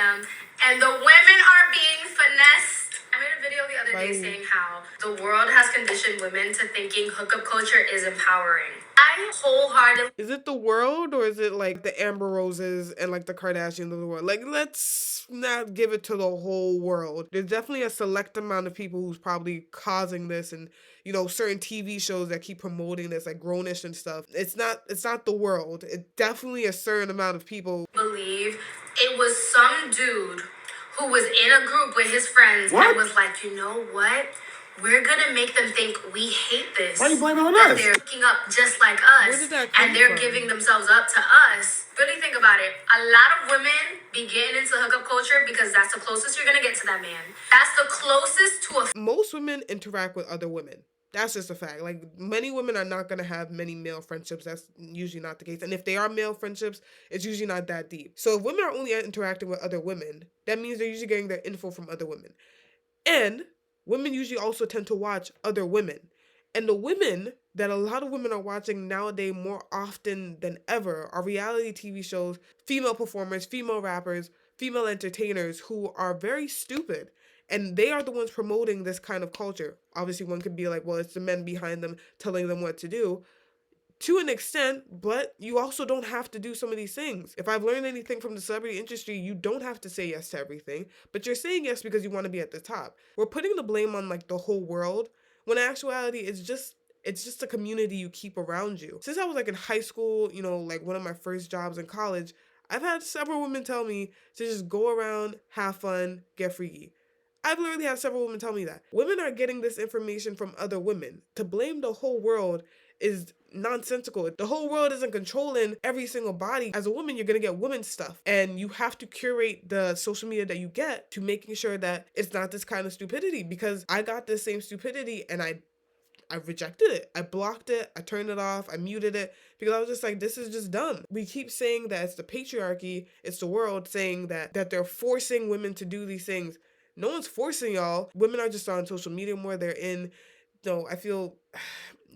am, and the women are being finessed. I made a video the other day saying how the world has conditioned women to thinking hookup culture is empowering. I wholeheartedly... Is it the world, or is it like the Amber Roses and like the Kardashians of the world? Like, let's not give it to the whole world. There's definitely a select amount of people who's probably causing this, and certain TV shows that keep promoting this, like Grownish and stuff. It's not the world. It's definitely a certain amount of people. Believe it was some dude who was in a group with his friends and was like, you know what? We're gonna make them think we hate this. Why are you blaming on that us? They're looking up just like Where us, did that come and they're from? giving themselves up to us. Really think about it. A lot of women be getting into hookup culture because that's the closest you're gonna get to that man. That's the closest to a... Most women interact with other women. That's just a fact. Like, many women are not going to have many male friendships. That's usually not the case. And if they are male friendships, it's usually not that deep. So if women are only interacting with other women, that means they're usually getting their info from other women. And women usually also tend to watch other women. And the women that a lot of women are watching nowadays more often than ever are reality TV shows, female performers, female rappers, female entertainers who are very stupid. And they are the ones promoting this kind of culture. Obviously, one could be like, well, it's the men behind them telling them what to do. To an extent, but you also don't have to do some of these things. If I've learned anything from the celebrity industry, you don't have to say yes to everything, but you're saying yes because you want to be at the top. We're putting the blame on like the whole world, when in actuality, it's just a community you keep around you. Since I was like in high school, like one of my first jobs in college, I've had several women tell me to just go around, have fun, get freaky. I've literally had several women tell me that. Women are getting this information from other women. To blame the whole world is nonsensical. The whole world isn't controlling every single body. As a woman, you're going to get women's stuff. And you have to curate the social media that you get to making sure that it's not this kind of stupidity. Because I got this same stupidity and I rejected it. I blocked it. I turned it off. I muted it because I was just like, this is just dumb. We keep saying that it's the patriarchy, it's the world saying that they're forcing women to do these things. No one's forcing y'all. Women are just on social media more. They're in, I feel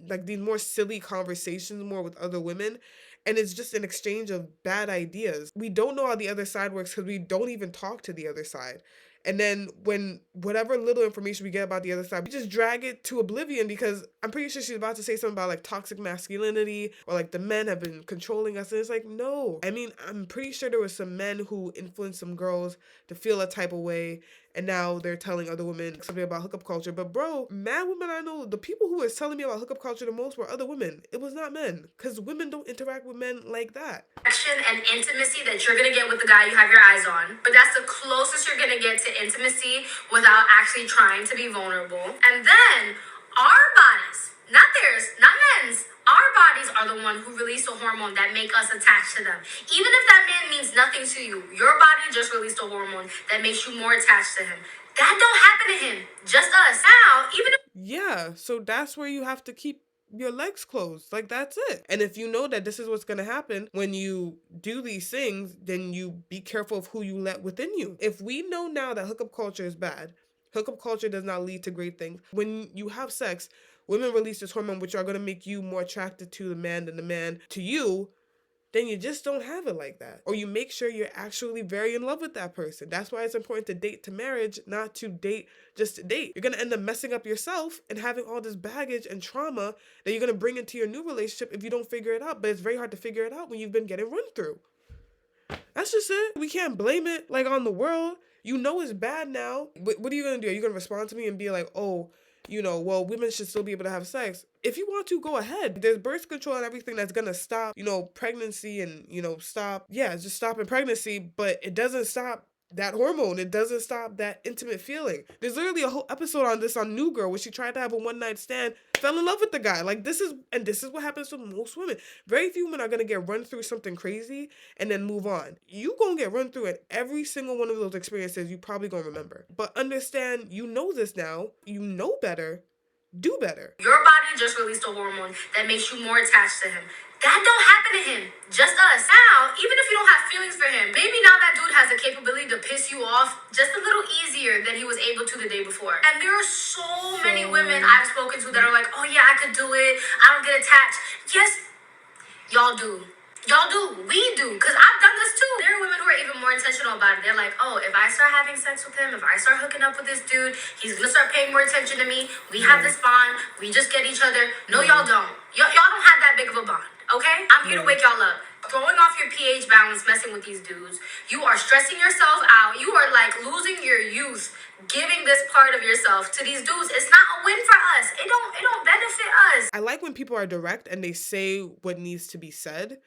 like these more silly conversations more with other women. And it's just an exchange of bad ideas. We don't know how the other side works because we don't even talk to the other side. And then when whatever little information we get about the other side, we just drag it to oblivion because I'm pretty sure she's about to say something about like toxic masculinity or like the men have been controlling us. And it's like, no. I mean, I'm pretty sure there was some men who influenced some girls to feel a type of way. And now they're telling other women something about hookup culture. But bro, mad women I know, the people who was telling me about hookup culture the most were other women. It was not men. Because women don't interact with men like that. Action and intimacy that you're going to get with the guy you have your eyes on. But that's the closest you're going to get to intimacy without actually trying to be vulnerable. And then our bodies, not theirs, not men's, our bodies are the one who release a hormone that make us attached to them. Even if that man means nothing to you, your body just released a hormone that makes you more attached to him. That don't happen to him, just us. Now, even if... Yeah, so that's where you have to keep your legs closed. Like, that's it. And if you know that this is what's going to happen when you do these things, then you be careful of who you let within you. If we know now that hookup culture is bad, hookup culture does not lead to great things. When you have sex, women release this hormone which are going to make you more attracted to the man than the man to you, then you just don't have it like that. Or you make sure you're actually very in love with that person. That's why it's important to date to marriage, not to date just to date. You're going to end up messing up yourself and having all this baggage and trauma that you're going to bring into your new relationship if you don't figure it out. But it's very hard to figure it out when you've been getting run through. That's just it. We can't blame it like on the world. You know it's bad now. What are you going to do? Are you going to respond to me and be like, oh, well, women should still be able to have sex? If you want to, go ahead. There's birth control and everything that's going to stop, pregnancy and, just stopping pregnancy, but it doesn't stop that hormone. It doesn't stop that intimate feeling. There's literally a whole episode on this on New Girl where she tried to have a one-night stand, fell in love with the guy. Like, this is what happens to most women. Very few women are going to get run through something crazy and then move on. You going to get run through it. Every single one of those experiences you probably going to remember. But understand, you know this now. You know better. Do better. Your body just released a hormone that makes you more attached to him. That don't happen to him. Just us. Now, even if you don't have feelings for him, maybe now that dude has the capability to piss you off just a little easier than he was able to the day before. And there are so many women I've spoken to that are like, oh yeah, I could do it. I don't get attached. Yes, y'all do. Y'all do. We do. Because I've done this too. There are women who are even more intentional about it. They're like, oh, if I start having sex with him, if I start hooking up with this dude, he's going to start paying more attention to me. We have this bond. We just get each other. No, y'all don't. Y'all don't have that big of a bond. Okay? I'm here to wake y'all up. Throwing off your pH balance, messing with these dudes. You are stressing yourself out. You are like losing your youth, giving this part of yourself to these dudes. It's not a win for us. It don't benefit us. I like when people are direct and they say what needs to be said.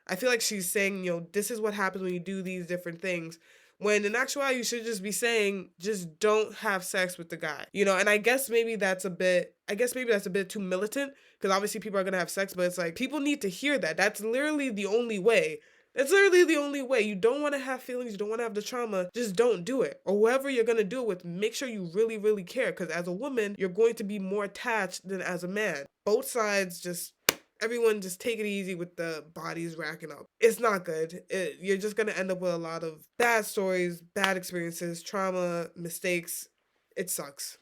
I feel like she's saying, this is what happens when you do these different things. When in actuality, you should just be saying, just don't have sex with the guy. And I guess maybe that's a bit too militant, because obviously people are going to have sex, but it's like, people need to hear that. That's literally the only way. It's literally the only way. You don't want to have feelings. You don't want to have the trauma. Just don't do it. Or whoever you're going to do it with, make sure you really, really care. Because as a woman, you're going to be more attached than as a man. Both sides everyone just take it easy with the bodies racking up. It's not good. You're just going to end up with a lot of bad stories, bad experiences, trauma, mistakes. It sucks.